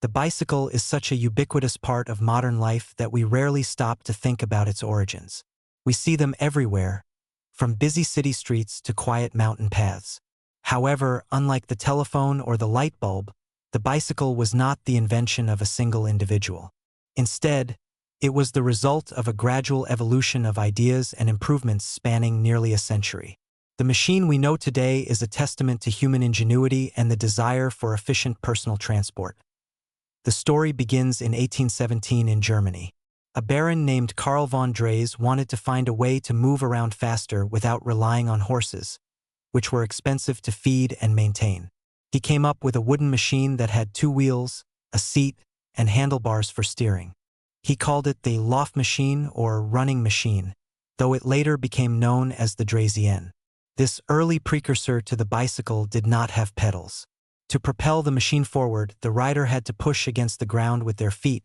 The bicycle is such a ubiquitous part of modern life that we rarely stop to think about its origins. We see them everywhere, from busy city streets to quiet mountain paths. However, unlike the telephone or the light bulb, the bicycle was not the invention of a single individual. Instead, it was the result of a gradual evolution of ideas and improvements spanning nearly a century. The machine we know today is a testament to human ingenuity and the desire for efficient personal transport. The story begins in 1817 in Germany. A baron named Karl von Drais wanted to find a way to move around faster without relying on horses, which were expensive to feed and maintain. He came up with a wooden machine that had 2 wheels, a seat, and handlebars for steering. He called it the Lauf machine or running machine, though it later became known as the Draisienne. This early precursor to the bicycle did not have pedals. To propel the machine forward, the rider had to push against the ground with their feet,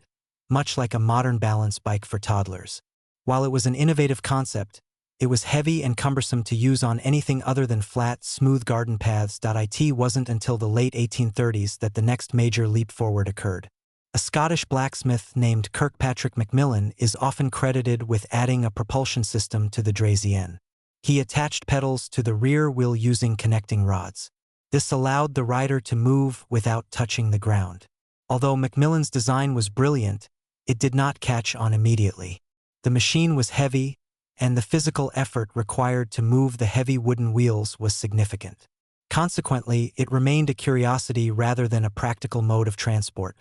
much like a modern balance bike for toddlers. While it was an innovative concept, it was heavy and cumbersome to use on anything other than flat, smooth garden paths. It wasn't until the late 1830s that the next major leap forward occurred. A Scottish blacksmith named Kirkpatrick Macmillan is often credited with adding a propulsion system to the Draisienne. He attached pedals to the rear wheel using connecting rods. This allowed the rider to move without touching the ground. Although Macmillan's design was brilliant, it did not catch on immediately. The machine was heavy, and the physical effort required to move the heavy wooden wheels was significant. Consequently, it remained a curiosity rather than a practical mode of transport.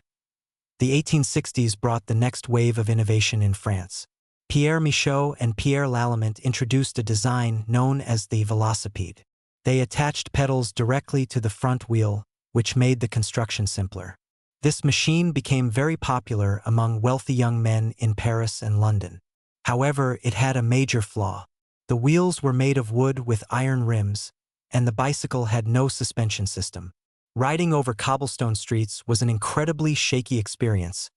The 1860s brought the next wave of innovation in France. Pierre Michaud and Pierre Lallemand introduced a design known as the velocipede. They attached pedals directly to the front wheel, which made the construction simpler. This machine became very popular among wealthy young men in Paris and London. However, it had a major flaw. The wheels were made of wood with iron rims, and the bicycle had no suspension system. Riding over cobblestone streets was an incredibly shaky experience,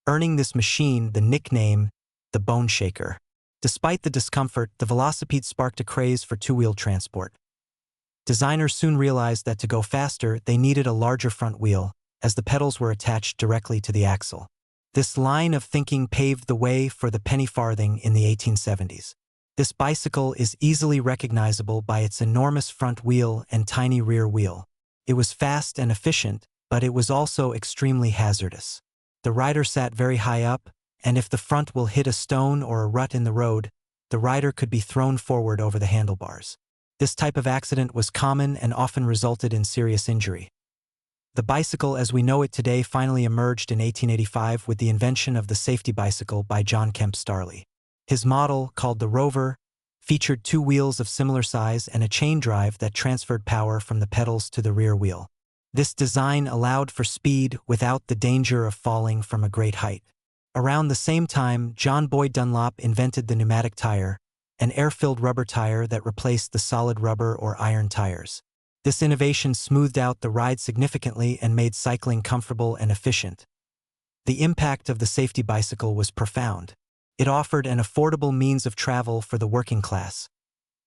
earning this machine the nickname the Bone Shaker. Despite the discomfort, the velocipede sparked a craze for two-wheeled transport. Designers soon realized that to go faster, they needed a larger front wheel, as the pedals were attached directly to the axle. This line of thinking paved the way for the penny farthing in the 1870s. This bicycle is easily recognizable by its enormous front wheel and tiny rear wheel. It was fast and efficient, but it was also extremely hazardous. The rider sat very high up, and if the front wheel hit a stone or a rut in the road, the rider could be thrown forward over the handlebars. This type of accident was common and often resulted in serious injury. The bicycle as we know it today finally emerged in 1885 with the invention of the safety bicycle by John Kemp Starley. His model, called the Rover, featured 2 wheels of similar size and a chain drive that transferred power from the pedals to the rear wheel. This design allowed for speed without the danger of falling from a great height. Around the same time, John Boyd Dunlop invented the pneumatic tire, an air-filled rubber tire that replaced the solid rubber or iron tires. This innovation smoothed out the ride significantly and made cycling comfortable and efficient. The impact of the safety bicycle was profound. It offered an affordable means of travel for the working class,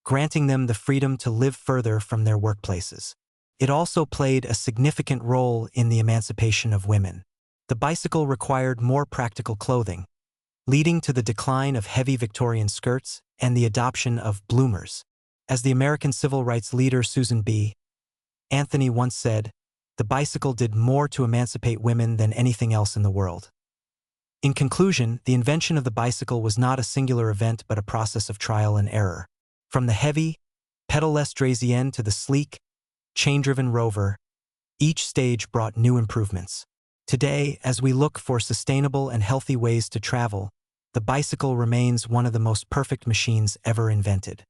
granting them the freedom to live further from their workplaces. It also played a significant role in the emancipation of women. The bicycle required more practical clothing, leading to the decline of heavy Victorian skirts and the adoption of bloomers. As the American civil rights leader Susan B. Anthony once said, "The bicycle did more to emancipate women than anything else in the world." In conclusion, the invention of the bicycle was not a singular event but a process of trial and error. From the heavy, pedal-less Draisienne to the sleek, chain-driven Rover, each stage brought new improvements. Today, as we look for sustainable and healthy ways to travel, the bicycle remains one of the most perfect machines ever invented.